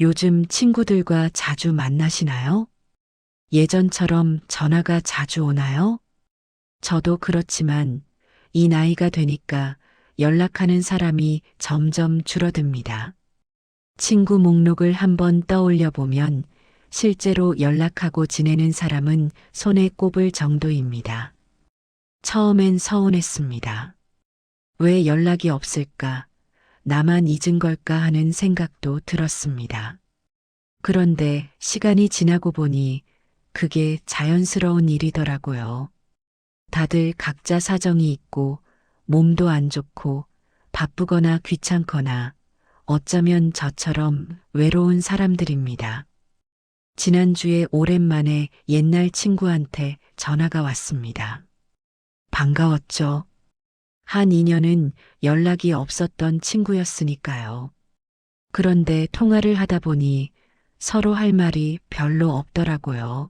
요즘 친구들과 자주 만나시나요? 예전처럼 전화가 자주 오나요? 저도 그렇지만 이 나이가 되니까 연락하는 사람이 점점 줄어듭니다. 친구 목록을 한번 떠올려 보면 실제로 연락하고 지내는 사람은 손에 꼽을 정도입니다. 처음엔 서운했습니다. 왜 연락이 없을까? 나만 잊은 걸까 하는 생각도 들었습니다. 그런데 시간이 지나고 보니 그게 자연스러운 일이더라고요. 다들 각자 사정이 있고 몸도 안 좋고 바쁘거나 귀찮거나 어쩌면 저처럼 외로운 사람들입니다. 지난주에 오랜만에 옛날 친구한테 전화가 왔습니다. 반가웠죠. 한 2년은 연락이 없었던 친구였으니까요. 그런데 통화를 하다 보니 서로 할 말이 별로 없더라고요.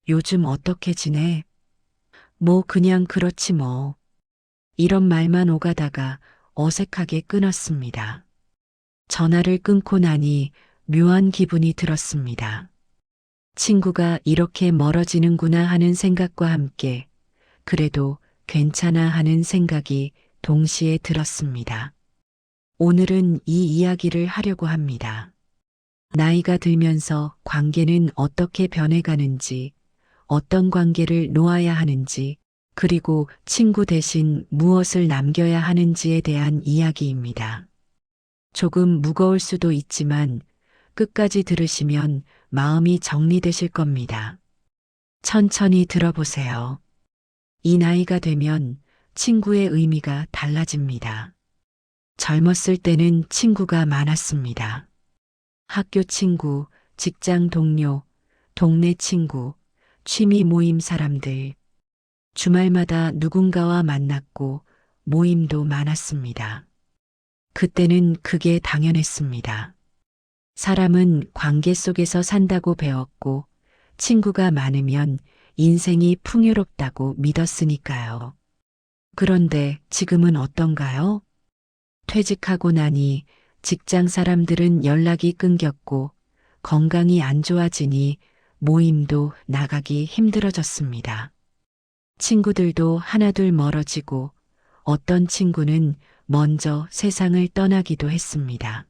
요즘 어떻게 지내? 뭐 그냥 그렇지 뭐. 이런 말만 오가다가 어색하게 끊었습니다. 전화를 끊고 나니 묘한 기분이 들었습니다. 친구가 이렇게 멀어지는구나 하는 생각과 함께 그래도 괜찮아 하는 생각이 동시에 들었습니다. 오늘은 이 이야기를 하려고 합니다. 나이가 들면서 관계는 어떻게 변해가는지, 어떤 관계를 놓아야 하는지, 그리고 친구 대신 무엇을 남겨야 하는지에 대한 이야기입니다. 조금 무거울 수도 있지만 끝까지 들으시면 마음이 정리되실 겁니다. 천천히 들어보세요. 이 나이가 되면 친구의 의미가 달라집니다. 젊었을 때는 친구가 많았습니다. 학교 친구, 직장 동료, 동네 친구, 취미 모임 사람들. 주말마다 누군가와 만났고 모임도 많았습니다. 그때는 그게 당연했습니다. 사람은 관계 속에서 산다고 배웠고 친구가 많으면 인생이 풍요롭다고 믿었으니까요. 그런데 지금은 어떤가요? 퇴직하고 나니 직장 사람들은 연락이 끊겼고 건강이 안 좋아지니 모임도 나가기 힘들어졌습니다. 친구들도 하나둘 멀어지고 어떤 친구는 먼저 세상을 떠나기도 했습니다.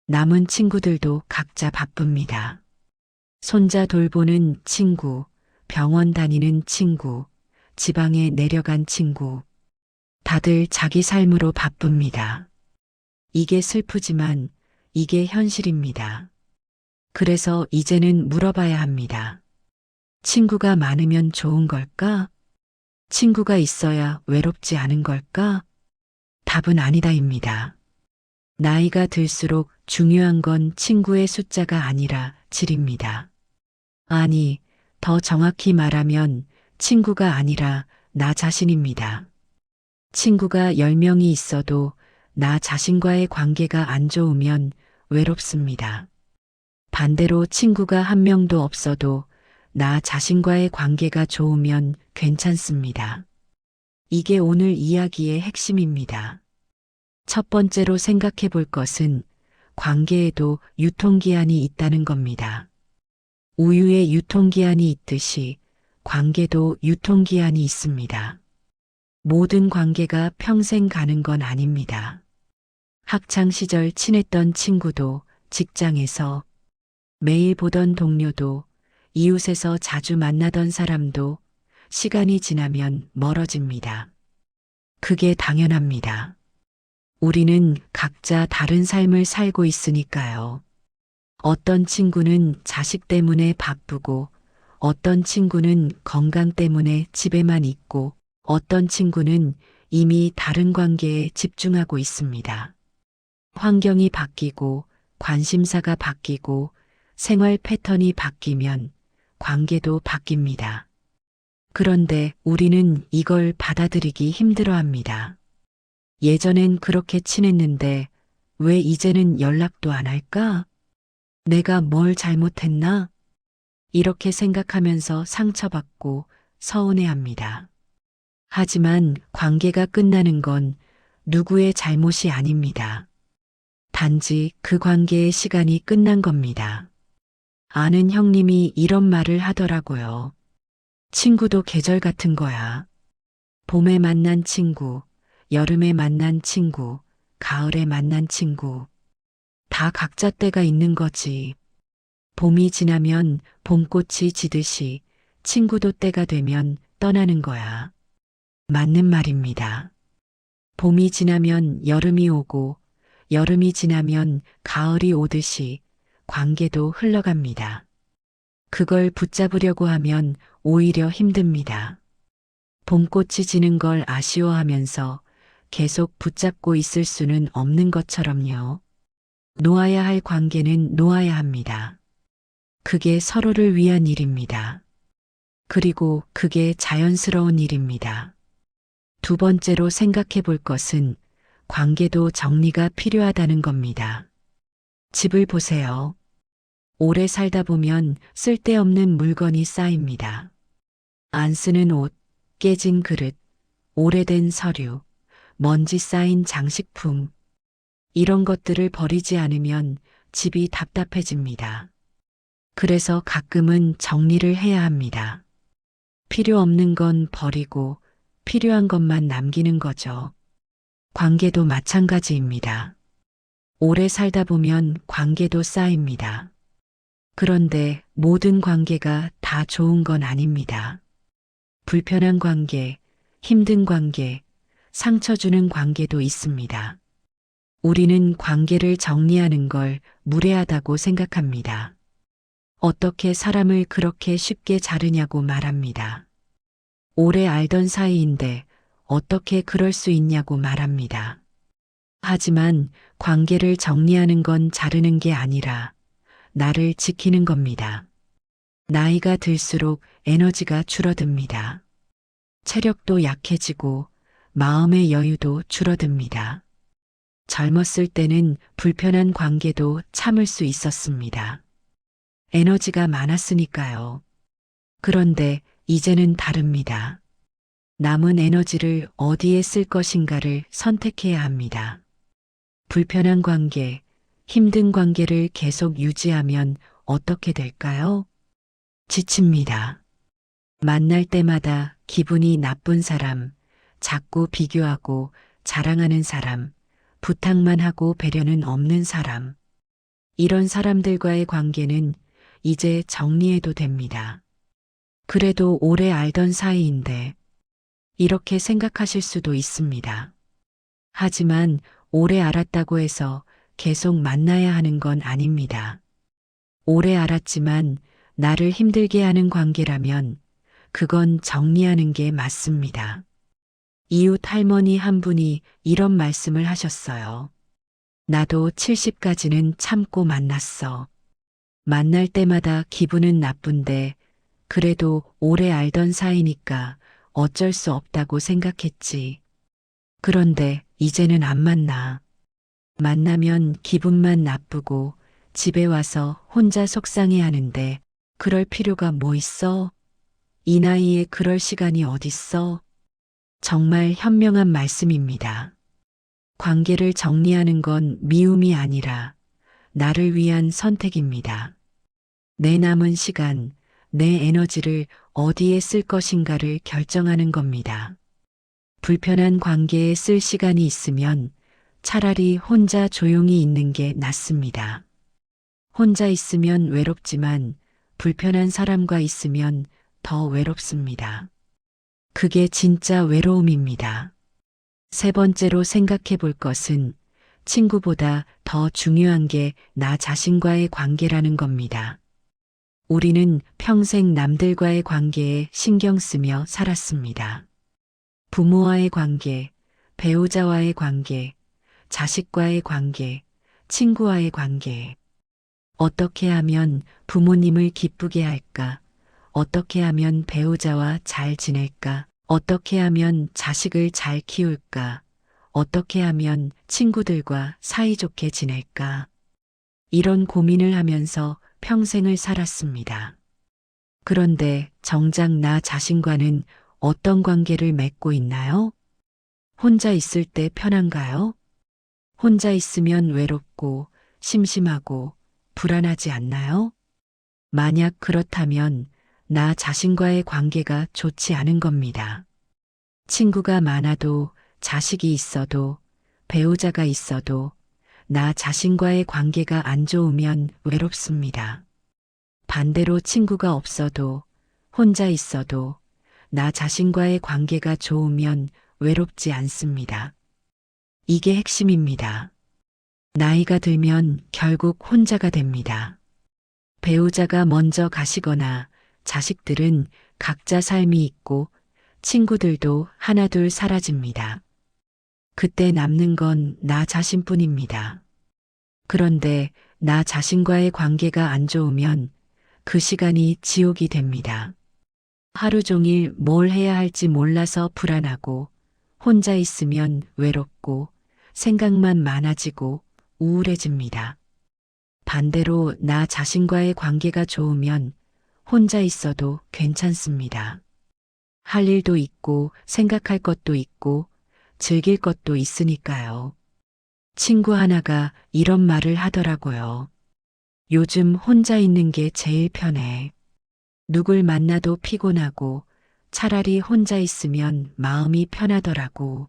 남은 친구들도 각자 바쁩니다. 손자 돌보는 친구, 병원 다니는 친구, 지방에 내려간 친구. 다들 자기 삶으로 바쁩니다. 이게 슬프지만 이게 현실입니다. 그래서 이제는 물어봐야 합니다. 친구가 많으면 좋은 걸까? 친구가 있어야 외롭지 않은 걸까? 답은 아니다입니다. 나이가 들수록 중요한 건 친구의 숫자가 아니라 질입니다. 아니, 더 정확히 말하면 친구가 아니라 나 자신입니다. 친구가 10명이 있어도 나 자신과의 관계가 안 좋으면 외롭습니다. 반대로 친구가 한 명도 없어도 나 자신과의 관계가 좋으면 괜찮습니다. 이게 오늘 이야기의 핵심입니다. 첫 번째로 생각해 볼 것은 관계에도 유통기한이 있다는 겁니다. 우유에 유통기한이 있듯이 관계도 유통기한이 있습니다. 모든 관계가 평생 가는 건 아닙니다. 학창 시절 친했던 친구도 직장에서 매일 보던 동료도 이웃에서 자주 만나던 사람도 시간이 지나면 멀어집니다. 그게 당연합니다. 우리는 각자 다른 삶을 살고 있으니까요. 어떤 친구는 자식 때문에 바쁘고 어떤 친구는 건강 때문에 집에만 있고 어떤 친구는 이미 다른 관계에 집중하고 있습니다. 환경이 바뀌고 관심사가 바뀌고 생활 패턴이 바뀌면 관계도 바뀝니다. 그런데 우리는 이걸 받아들이기 힘들어합니다. 예전엔 그렇게 친했는데 왜 이제는 연락도 안 할까? 내가 뭘 잘못했나? 이렇게 생각하면서 상처받고 서운해합니다. 하지만 관계가 끝나는 건 누구의 잘못이 아닙니다. 단지 그 관계의 시간이 끝난 겁니다. 아는 형님이 이런 말을 하더라고요. 친구도 계절 같은 거야. 봄에 만난 친구, 여름에 만난 친구, 가을에 만난 친구. 다 각자 때가 있는 거지. 봄이 지나면 봄꽃이 지듯이 친구도 때가 되면 떠나는 거야. 맞는 말입니다. 봄이 지나면 여름이 오고 여름이 지나면 가을이 오듯이 관계도 흘러갑니다. 그걸 붙잡으려고 하면 오히려 힘듭니다. 봄꽃이 지는 걸 아쉬워하면서 계속 붙잡고 있을 수는 없는 것처럼요. 놓아야 할 관계는 놓아야 합니다. 그게 서로를 위한 일입니다. 그리고 그게 자연스러운 일입니다. 두 번째로 생각해 볼 것은 관계도 정리가 필요하다는 겁니다. 집을 보세요. 오래 살다 보면 쓸데없는 물건이 쌓입니다. 안 쓰는 옷, 깨진 그릇, 오래된 서류, 먼지 쌓인 장식품. 이런 것들을 버리지 않으면 집이 답답해집니다. 그래서 가끔은 정리를 해야 합니다. 필요 없는 건 버리고 필요한 것만 남기는 거죠. 관계도 마찬가지입니다. 오래 살다 보면 관계도 쌓입니다. 그런데 모든 관계가 다 좋은 건 아닙니다. 불편한 관계, 힘든 관계, 상처 주는 관계도 있습니다. 우리는 관계를 정리하는 걸 무례하다고 생각합니다. 어떻게 사람을 그렇게 쉽게 자르냐고 말합니다. 오래 알던 사이인데 어떻게 그럴 수 있냐고 말합니다. 하지만 관계를 정리하는 건 자르는 게 아니라 나를 지키는 겁니다. 나이가 들수록 에너지가 줄어듭니다. 체력도 약해지고 마음의 여유도 줄어듭니다. 젊었을 때는 불편한 관계도 참을 수 있었습니다. 에너지가 많았으니까요. 그런데 이제는 다릅니다. 남은 에너지를 어디에 쓸 것인가를 선택해야 합니다. 불편한 관계, 힘든 관계를 계속 유지하면 어떻게 될까요? 지칩니다. 만날 때마다 기분이 나쁜 사람, 자꾸 비교하고 자랑하는 사람, 부탁만 하고 배려는 없는 사람. 이런 사람들과의 관계는 이제 정리해도 됩니다. 그래도 오래 알던 사이인데 이렇게 생각하실 수도 있습니다. 하지만 오래 알았다고 해서 계속 만나야 하는 건 아닙니다. 오래 알았지만 나를 힘들게 하는 관계라면 그건 정리하는 게 맞습니다. 이웃 할머니 한 분이 이런 말씀을 하셨어요. 나도 70까지는 참고 만났어. 만날 때마다 기분은 나쁜데 그래도 오래 알던 사이니까 어쩔 수 없다고 생각했지. 그런데 이제는 안 만나. 만나면 기분만 나쁘고 집에 와서 혼자 속상해 하는데 그럴 필요가 뭐 있어? 이 나이에 그럴 시간이 어딨어? 정말 현명한 말씀입니다. 관계를 정리하는 건 미움이 아니라 나를 위한 선택입니다. 내 남은 시간, 내 에너지를 어디에 쓸 것인가를 결정하는 겁니다. 불편한 관계에 쓸 시간이 있으면 차라리 혼자 조용히 있는 게 낫습니다. 혼자 있으면 외롭지만 불편한 사람과 있으면 더 외롭습니다. 그게 진짜 외로움입니다. 세 번째로 생각해 볼 것은 친구보다 더 중요한 게 나 자신과의 관계라는 겁니다. 우리는 평생 남들과의 관계에 신경 쓰며 살았습니다. 부모와의 관계, 배우자와의 관계, 자식과의 관계, 친구와의 관계. 어떻게 하면 부모님을 기쁘게 할까? 어떻게 하면 배우자와 잘 지낼까? 어떻게 하면 자식을 잘 키울까? 어떻게 하면 친구들과 사이좋게 지낼까? 이런 고민을 하면서 평생을 살았습니다. 그런데 정작 나 자신과는 어떤 관계를 맺고 있나요? 혼자 있을 때 편한가요? 혼자 있으면 외롭고 심심하고 불안하지 않나요? 만약 그렇다면 나 자신과의 관계가 좋지 않은 겁니다. 친구가 많아도 자식이 있어도 배우자가 있어도 나 자신과의 관계가 안 좋으면 외롭습니다. 반대로 친구가 없어도 혼자 있어도 나 자신과의 관계가 좋으면 외롭지 않습니다. 이게 핵심입니다. 나이가 들면 결국 혼자가 됩니다. 배우자가 먼저 가시거나 자식들은 각자 삶이 있고 친구들도 하나둘 사라집니다. 그때 남는 건 나 자신뿐입니다. 그런데 나 자신과의 관계가 안 좋으면 그 시간이 지옥이 됩니다. 하루 종일 뭘 해야 할지 몰라서 불안하고 혼자 있으면 외롭고 생각만 많아지고 우울해집니다. 반대로 나 자신과의 관계가 좋으면 혼자 있어도 괜찮습니다. 할 일도 있고 생각할 것도 있고 즐길 것도 있으니까요. 친구 하나가 이런 말을 하더라고요. 요즘 혼자 있는 게 제일 편해. 누굴 만나도 피곤하고 차라리 혼자 있으면 마음이 편하더라고.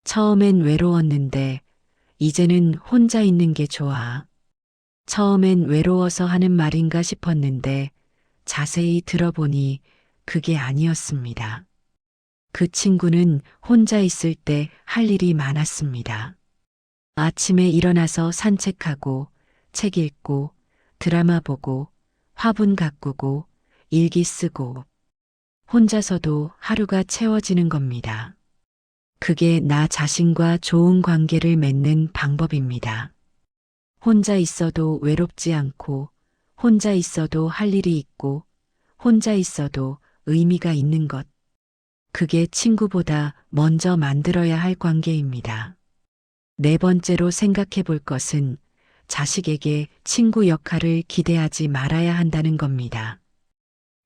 처음엔 외로웠는데 이제는 혼자 있는 게 좋아. 처음엔 외로워서 하는 말인가 싶었는데 자세히 들어보니 그게 아니었습니다. 그 친구는 혼자 있을 때 할 일이 많았습니다. 아침에 일어나서 산책하고 책 읽고 드라마 보고 화분 가꾸고 일기 쓰고 혼자서도 하루가 채워지는 겁니다. 그게 나 자신과 좋은 관계를 맺는 방법입니다. 혼자 있어도 외롭지 않고 혼자 있어도 할 일이 있고 혼자 있어도 의미가 있는 것. 그게 친구보다 먼저 만들어야 할 관계입니다. 네 번째로 생각해 볼 것은 자식에게 친구 역할을 기대하지 말아야 한다는 겁니다.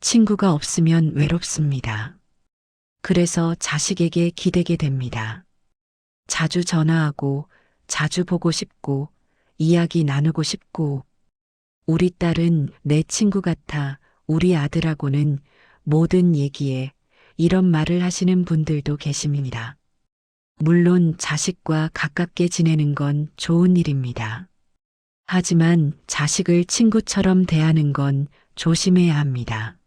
친구가 없으면 외롭습니다. 그래서 자식에게 기대게 됩니다. 자주 전화하고 자주 보고 싶고 이야기 나누고 싶고 우리 딸은 내 친구 같아 우리 아들하고는 모든 얘기에 이런 말을 하시는 분들도 계십니다. 물론 자식과 가깝게 지내는 건 좋은 일입니다. 하지만 자식을 친구처럼 대하는 건 조심해야 합니다.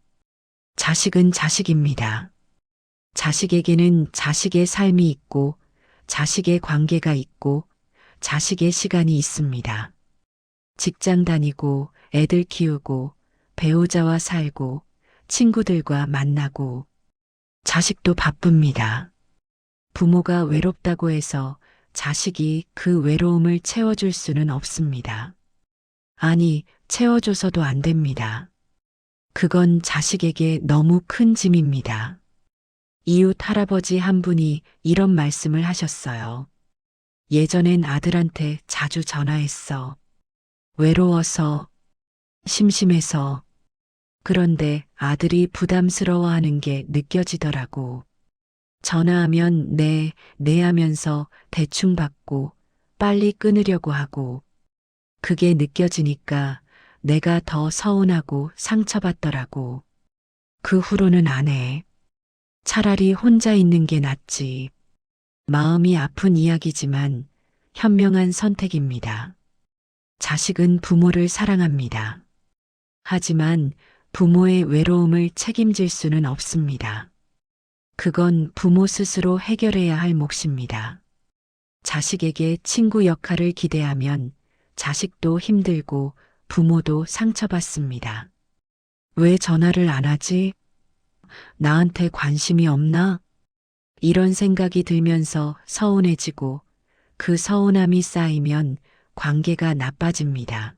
자식은 자식입니다. 자식에게는 자식의 삶이 있고 자식의 관계가 있고 자식의 시간이 있습니다. 직장 다니고 애들 키우고 배우자와 살고 친구들과 만나고 자식도 바쁩니다. 부모가 외롭다고 해서 자식이 그 외로움을 채워줄 수는 없습니다. 아니, 채워줘서도 안 됩니다. 그건 자식에게 너무 큰 짐입니다. 이웃 할아버지 한 분이 이런 말씀을 하셨어요. 예전엔 아들한테 자주 전화했어. 외로워서, 심심해서. 그런데 아들이 부담스러워하는 게 느껴지더라고. 전화하면 네 하면서 대충 받고 빨리 끊으려고 하고 그게 느껴지니까 내가 더 서운하고 상처받더라고. 그 후로는 안 해. 차라리 혼자 있는 게 낫지. 마음이 아픈 이야기지만 현명한 선택입니다. 자식은 부모를 사랑합니다. 하지만 부모의 외로움을 책임질 수는 없습니다. 그건 부모 스스로 해결해야 할 몫입니다. 자식에게 친구 역할을 기대하면 자식도 힘들고 부모도 상처받습니다. 왜 전화를 안 하지? 나한테 관심이 없나? 이런 생각이 들면서 서운해지고 그 서운함이 쌓이면 관계가 나빠집니다.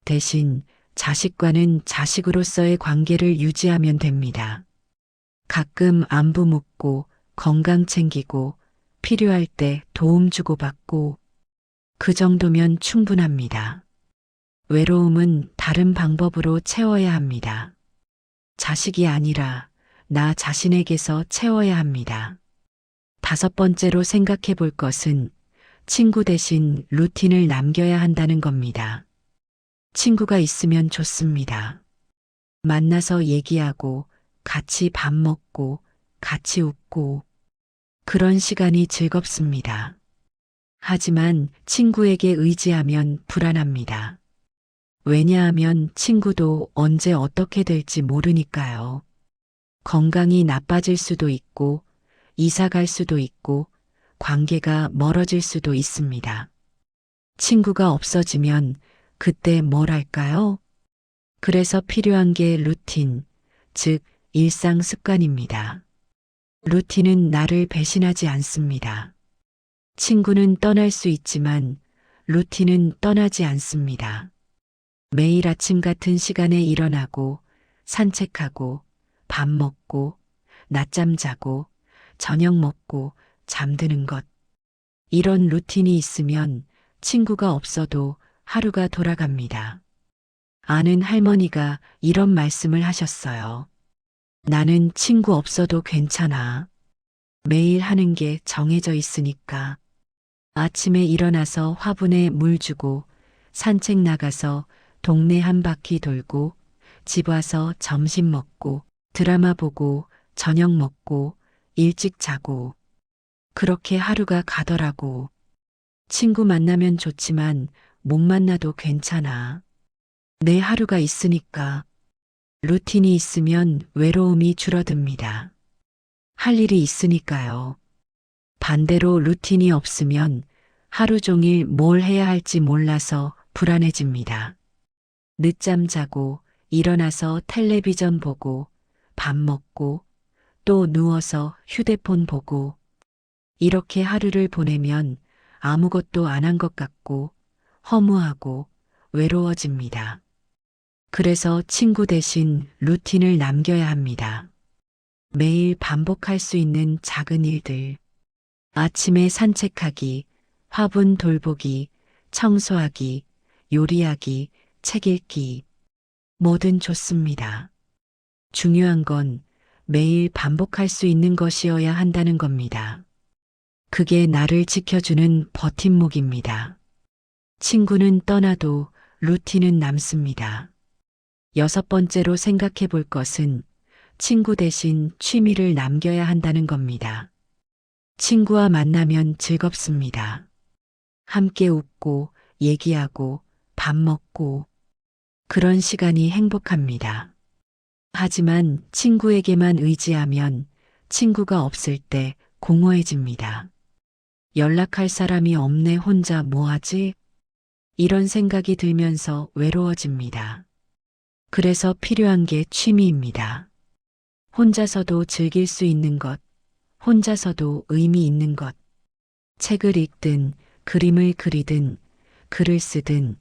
대신 자식과는 자식으로서의 관계를 유지하면 됩니다. 가끔 안부 묻고 건강 챙기고 필요할 때 도움 주고받고 그 정도면 충분합니다. 외로움은 다른 방법으로 채워야 합니다. 자식이 아니라 나 자신에게서 채워야 합니다. 다섯 번째로 생각해 볼 것은 친구 대신 루틴을 남겨야 한다는 겁니다. 친구가 있으면 좋습니다. 만나서 얘기하고, 같이 밥 먹고, 같이 웃고, 그런 시간이 즐겁습니다. 하지만 친구에게 의지하면 불안합니다. 왜냐하면 친구도 언제 어떻게 될지 모르니까요. 건강이 나빠질 수도 있고, 이사 갈 수도 있고, 관계가 멀어질 수도 있습니다. 친구가 없어지면 그때 뭘 할까요? 그래서 필요한 게 루틴, 즉 일상 습관입니다. 루틴은 나를 배신하지 않습니다. 친구는 떠날 수 있지만 루틴은 떠나지 않습니다. 매일 아침 같은 시간에 일어나고 산책하고 밥 먹고 낮잠 자고 저녁 먹고 잠드는 것. 이런 루틴이 있으면 친구가 없어도 하루가 돌아갑니다. 아는 할머니가 이런 말씀을 하셨어요. 나는 친구 없어도 괜찮아. 매일 하는 게 정해져 있으니까. 아침에 일어나서 화분에 물 주고 산책 나가서 동네 한 바퀴 돌고 집 와서 점심 먹고 드라마 보고 저녁 먹고 일찍 자고 그렇게 하루가 가더라고. 친구 만나면 좋지만 못 만나도 괜찮아. 내 하루가 있으니까. 루틴이 있으면 외로움이 줄어듭니다. 할 일이 있으니까요. 반대로 루틴이 없으면 하루 종일 뭘 해야 할지 몰라서 불안해집니다. 늦잠 자고 일어나서 텔레비전 보고 밥 먹고 또 누워서 휴대폰 보고 이렇게 하루를 보내면 아무것도 안 한 것 같고 허무하고 외로워집니다. 그래서 친구 대신 루틴을 남겨야 합니다. 매일 반복할 수 있는 작은 일들. 아침에 산책하기, 화분 돌보기, 청소하기, 요리하기, 책 읽기. 뭐든 좋습니다. 중요한 건 매일 반복할 수 있는 것이어야 한다는 겁니다. 그게 나를 지켜주는 버팀목입니다. 친구는 떠나도 루틴은 남습니다. 6번째로 생각해 볼 것은 친구 대신 취미를 남겨야 한다는 겁니다. 친구와 만나면 즐겁습니다. 함께 웃고 얘기하고 밥 먹고 그런 시간이 행복합니다. 하지만 친구에게만 의지하면 친구가 없을 때 공허해집니다. 연락할 사람이 없네 혼자 뭐하지? 이런 생각이 들면서 외로워집니다. 그래서 필요한 게 취미입니다. 혼자서도 즐길 수 있는 것, 혼자서도 의미 있는 것. 책을 읽든, 그림을 그리든, 글을 쓰든,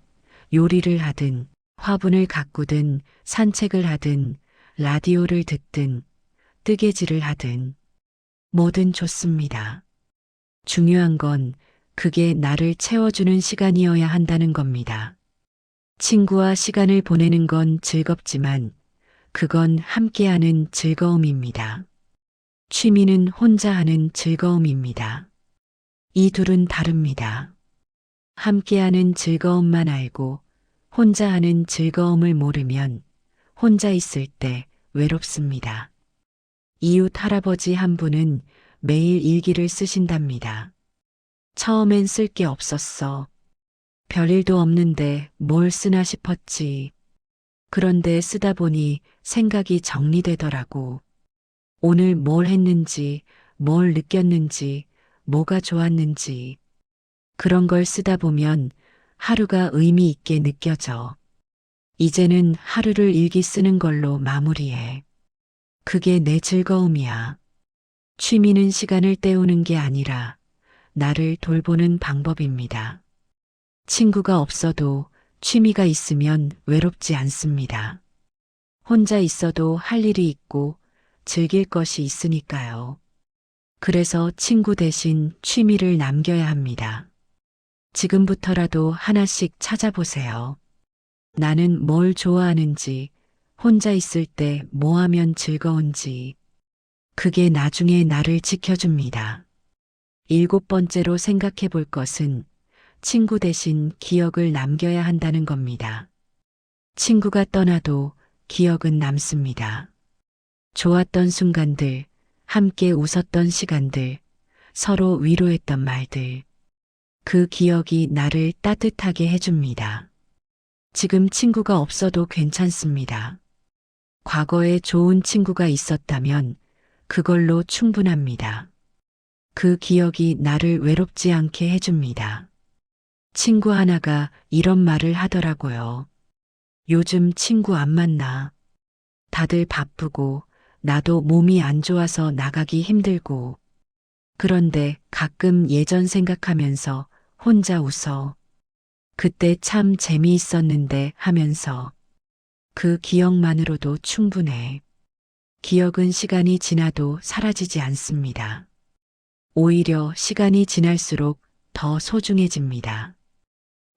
요리를 하든, 화분을 가꾸든, 산책을 하든, 라디오를 듣든, 뜨개질을 하든, 뭐든 좋습니다. 중요한 건 그게 나를 채워주는 시간이어야 한다는 겁니다. 친구와 시간을 보내는 건 즐겁지만 그건 함께하는 즐거움입니다. 취미는 혼자 하는 즐거움입니다. 이 둘은 다릅니다. 함께하는 즐거움만 알고 혼자 하는 즐거움을 모르면 혼자 있을 때 외롭습니다. 이웃 할아버지 한 분은 매일 일기를 쓰신답니다. 처음엔 쓸 게 없었어. 별일도 없는데 뭘 쓰나 싶었지. 그런데 쓰다 보니 생각이 정리되더라고. 오늘 뭘 했는지, 뭘 느꼈는지, 뭐가 좋았는지. 그런 걸 쓰다 보면 하루가 의미 있게 느껴져. 이제는 하루를 일기 쓰는 걸로 마무리해. 그게 내 즐거움이야. 취미는 시간을 때우는 게 아니라 나를 돌보는 방법입니다. 친구가 없어도 취미가 있으면 외롭지 않습니다. 혼자 있어도 할 일이 있고 즐길 것이 있으니까요. 그래서 친구 대신 취미를 남겨야 합니다. 지금부터라도 하나씩 찾아보세요. 나는 뭘 좋아하는지, 혼자 있을 때 뭐 하면 즐거운지, 그게 나중에 나를 지켜줍니다. 7번째로 생각해 볼 것은 친구 대신 기억을 남겨야 한다는 겁니다. 친구가 떠나도 기억은 남습니다. 좋았던 순간들, 함께 웃었던 시간들, 서로 위로했던 말들. 그 기억이 나를 따뜻하게 해줍니다. 지금 친구가 없어도 괜찮습니다. 과거에 좋은 친구가 있었다면 그걸로 충분합니다. 그 기억이 나를 외롭지 않게 해줍니다. 친구 하나가 이런 말을 하더라고요. 요즘 친구 안 만나. 다들 바쁘고 나도 몸이 안 좋아서 나가기 힘들고. 그런데 가끔 예전 생각하면서 혼자 웃어. 그때 참 재미있었는데 하면서 그 기억만으로도 충분해. 기억은 시간이 지나도 사라지지 않습니다. 오히려 시간이 지날수록 더 소중해집니다.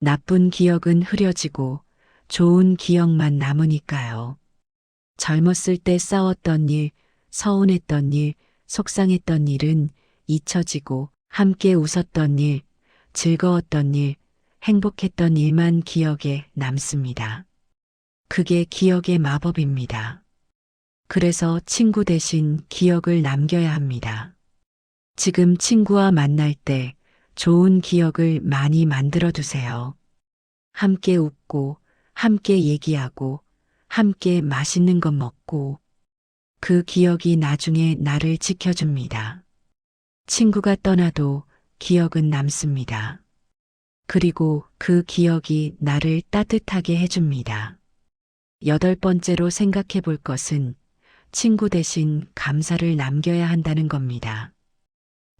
나쁜 기억은 흐려지고 좋은 기억만 남으니까요. 젊었을 때 싸웠던 일, 서운했던 일, 속상했던 일은 잊혀지고 함께 웃었던 일, 즐거웠던 일, 행복했던 일만 기억에 남습니다. 그게 기억의 마법입니다. 그래서 친구 대신 기억을 남겨야 합니다. 지금 친구와 만날 때 좋은 기억을 많이 만들어 두세요. 함께 웃고, 함께 얘기하고, 함께 맛있는 것 먹고, 그 기억이 나중에 나를 지켜줍니다. 친구가 떠나도 기억은 남습니다. 그리고 그 기억이 나를 따뜻하게 해줍니다. 8번째로 생각해 볼 것은 친구 대신 감사를 남겨야 한다는 겁니다.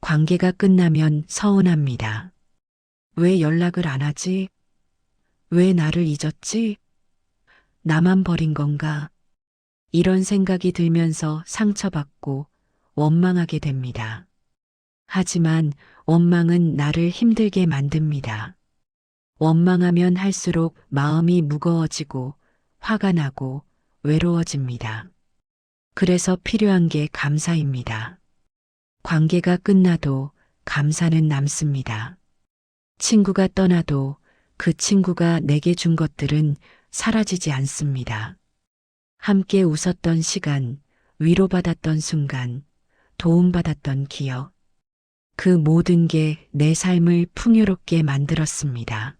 관계가 끝나면 서운합니다. 왜 연락을 안 하지? 왜 나를 잊었지? 나만 버린 건가? 이런 생각이 들면서 상처받고 원망하게 됩니다. 하지만 원망은 나를 힘들게 만듭니다. 원망하면 할수록 마음이 무거워지고 화가 나고 외로워집니다. 그래서 필요한 게 감사입니다. 관계가 끝나도 감사는 남습니다. 친구가 떠나도 그 친구가 내게 준 것들은 사라지지 않습니다. 함께 웃었던 시간, 위로받았던 순간, 도움받았던 기억. 그 모든 게 내 삶을 풍요롭게 만들었습니다.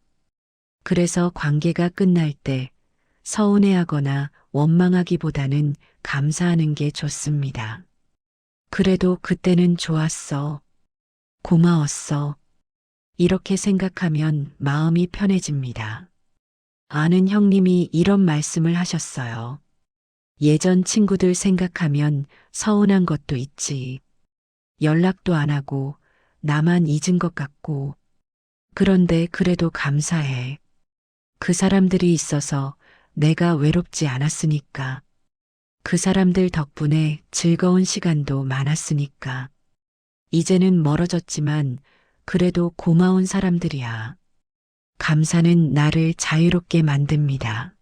그래서 관계가 끝날 때 서운해하거나 원망하기보다는 감사하는 게 좋습니다. 그래도 그때는 좋았어. 고마웠어. 이렇게 생각하면 마음이 편해집니다. 아는 형님이 이런 말씀을 하셨어요. 예전 친구들 생각하면 서운한 것도 있지. 연락도 안 하고 나만 잊은 것 같고. 그런데 그래도 감사해. 그 사람들이 있어서 내가 외롭지 않았으니까. 그 사람들 덕분에 즐거운 시간도 많았으니까. 이제는 멀어졌지만 그래도 고마운 사람들이야. 감사는 나를 자유롭게 만듭니다.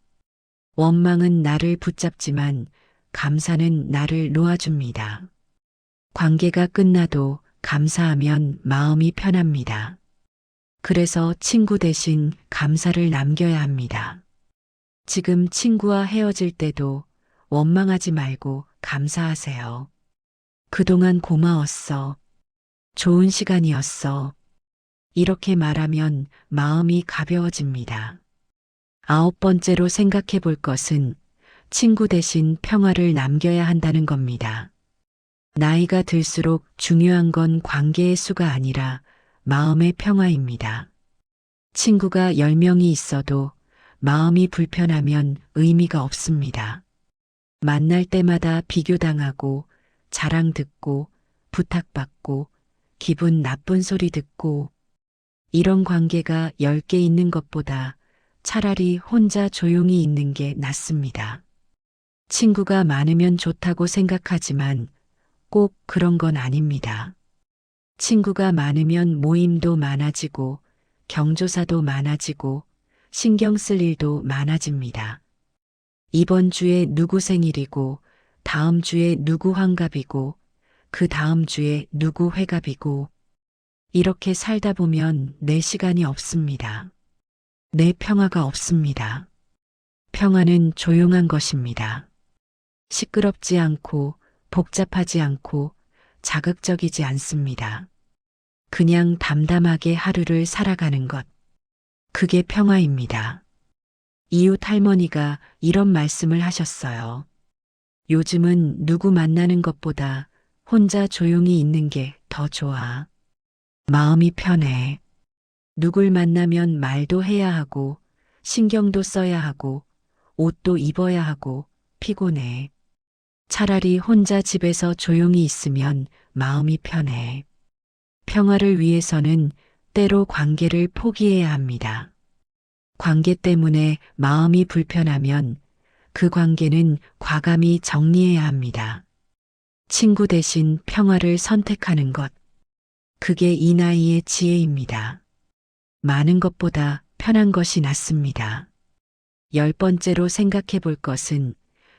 원망은 나를 붙잡지만 감사는 나를 놓아줍니다. 관계가 끝나도 감사하면 마음이 편합니다. 그래서 친구 대신 감사를 남겨야 합니다. 지금 친구와 헤어질 때도 원망하지 말고 감사하세요. 그동안 고마웠어. 좋은 시간이었어. 이렇게 말하면 마음이 가벼워집니다. 9번째로 생각해 볼 것은 친구 대신 평화를 남겨야 한다는 겁니다. 나이가 들수록 중요한 건 관계의 수가 아니라 마음의 평화입니다. 친구가 10명이 있어도 마음이 불편하면 의미가 없습니다. 만날 때마다 비교당하고 자랑 듣고 부탁받고 기분 나쁜 소리 듣고 이런 관계가 10개 있는 것보다 차라리 혼자 조용히 있는 게 낫습니다. 친구가 많으면 좋다고 생각하지만 꼭 그런 건 아닙니다. 친구가 많으면 모임도 많아지고 경조사도 많아지고 신경 쓸 일도 많아집니다. 이번 주에 누구 생일이고 다음 주에 누구 환갑이고 그 다음 주에 누구 회갑이고 이렇게 살다 보면 내 시간이 없습니다. 내 평화가 없습니다. 평화는 조용한 것입니다. 시끄럽지 않고 복잡하지 않고 자극적이지 않습니다. 그냥 담담하게 하루를 살아가는 것. 그게 평화입니다. 이웃 할머니가 이런 말씀을 하셨어요. 요즘은 누구 만나는 것보다 혼자 조용히 있는 게 더 좋아. 마음이 편해. 누굴 만나면 말도 해야 하고, 신경도 써야 하고, 옷도 입어야 하고, 피곤해. 차라리 혼자 집에서 조용히 있으면 마음이 편해. 평화를 위해서는 때로 관계를 포기해야 합니다. 관계 때문에 마음이 불편하면 그 관계는 과감히 정리해야 합니다. 친구 대신 평화를 선택하는 것. 그게 이 나이의 지혜입니다. 많은 것보다 편한 것이 낫습니다. 10번째로 생각해 볼 것은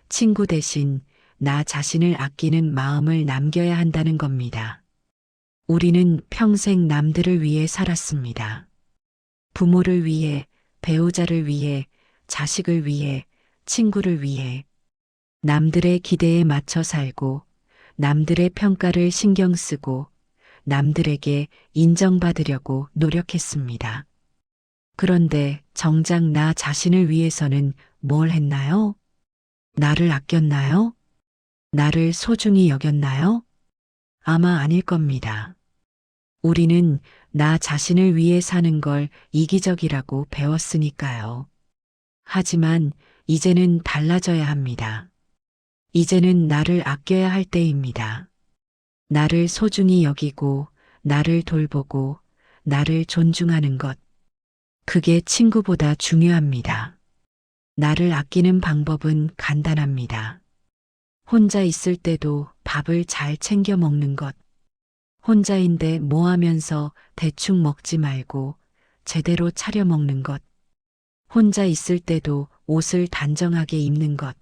친구 대신 나 자신을 아끼는 마음을 남겨야 한다는 겁니다. 우리는 평생 남들을 위해 살았습니다. 부모를 위해, 배우자를 위해, 자식을 위해, 친구를 위해. 남들의 기대에 맞춰 살고, 남들의 평가를 신경 쓰고, 남들에게 인정받으려고 노력했습니다. 그런데 정작 나 자신을 위해서는 뭘 했나요? 나를 아꼈나요? 나를 소중히 여겼나요? 아마 아닐 겁니다. 우리는 나 자신을 위해 사는 걸 이기적이라고 배웠으니까요. 하지만 이제는 달라져야 합니다. 이제는 나를 아껴야 할 때입니다. 나를 소중히 여기고, 나를 돌보고, 나를 존중하는 것. 그게 친구보다 중요합니다. 나를 아끼는 방법은 간단합니다. 혼자 있을 때도 밥을 잘 챙겨 먹는 것. 혼자인데 뭐 하면서 대충 먹지 말고 제대로 차려 먹는 것. 혼자 있을 때도 옷을 단정하게 입는 것.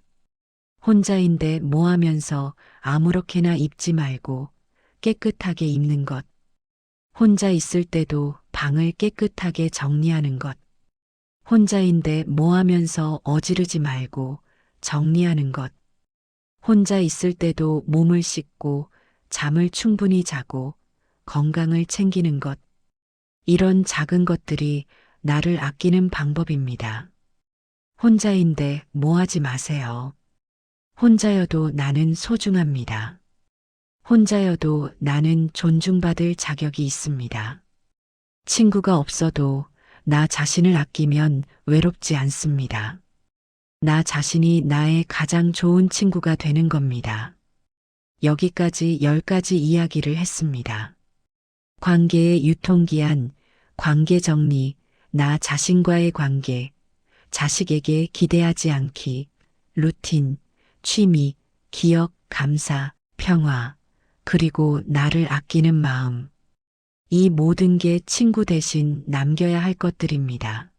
혼자인데 뭐 하면서 아무렇게나 입지 말고 깨끗하게 입는 것. 혼자 있을 때도 방을 깨끗하게 정리하는 것. 혼자인데 뭐 하면서 어지르지 말고 정리하는 것. 혼자 있을 때도 몸을 씻고 잠을 충분히 자고 건강을 챙기는 것. 이런 작은 것들이 나를 아끼는 방법입니다. 혼자인데 뭐 하지 마세요. 혼자여도 나는 소중합니다. 혼자여도 나는 존중받을 자격이 있습니다. 친구가 없어도 나 자신을 아끼면 외롭지 않습니다. 나 자신이 나의 가장 좋은 친구가 되는 겁니다. 여기까지 10가지 이야기를 했습니다. 관계의 유통기한, 관계 정리, 나 자신과의 관계, 자식에게 기대하지 않기, 루틴, 취미, 기억, 감사, 평화, 그리고 나를 아끼는 마음. 이 모든 게 친구 대신 남겨야 할 것들입니다.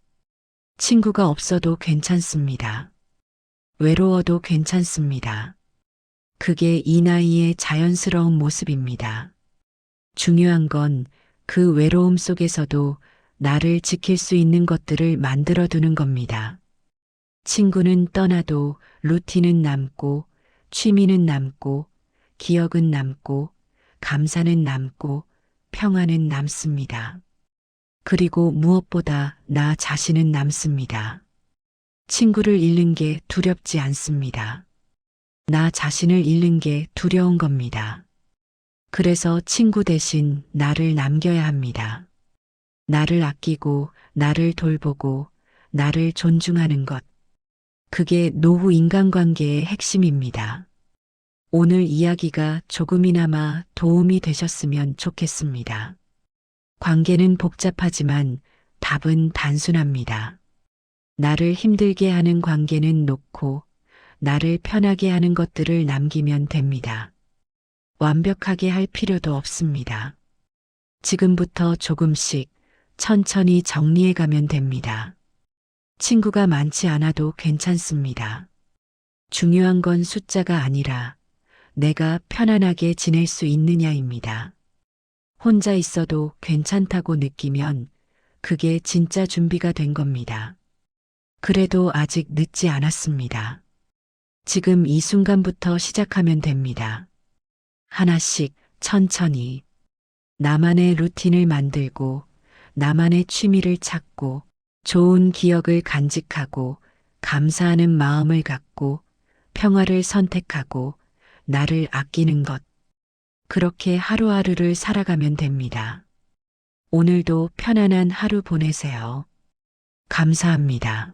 친구가 없어도 괜찮습니다. 외로워도 괜찮습니다. 그게 이 나이의 자연스러운 모습입니다. 중요한 건 그 외로움 속에서도 나를 지킬 수 있는 것들을 만들어 두는 겁니다. 친구는 떠나도 루틴은 남고, 취미는 남고, 기억은 남고, 감사는 남고, 평화는 남습니다. 그리고 무엇보다 나 자신은 남습니다. 친구를 잃는 게 두렵지 않습니다. 나 자신을 잃는 게 두려운 겁니다. 그래서 친구 대신 나를 남겨야 합니다. 나를 아끼고, 나를 돌보고, 나를 존중하는 것. 그게 노후 인간관계의 핵심입니다. 오늘 이야기가 조금이나마 도움이 되셨으면 좋겠습니다. 관계는 복잡하지만 답은 단순합니다. 나를 힘들게 하는 관계는 놓고 나를 편하게 하는 것들을 남기면 됩니다. 완벽하게 할 필요도 없습니다. 지금부터 조금씩 천천히 정리해 가면 됩니다. 친구가 많지 않아도 괜찮습니다. 중요한 건 숫자가 아니라 내가 편안하게 지낼 수 있느냐입니다. 혼자 있어도 괜찮다고 느끼면 그게 진짜 준비가 된 겁니다. 그래도 아직 늦지 않았습니다. 지금 이 순간부터 시작하면 됩니다. 하나씩 천천히 나만의 루틴을 만들고 나만의 취미를 찾고 좋은 기억을 간직하고 감사하는 마음을 갖고 평화를 선택하고 나를 아끼는 것. 그렇게 하루하루를 살아가면 됩니다. 오늘도 편안한 하루 보내세요. 감사합니다.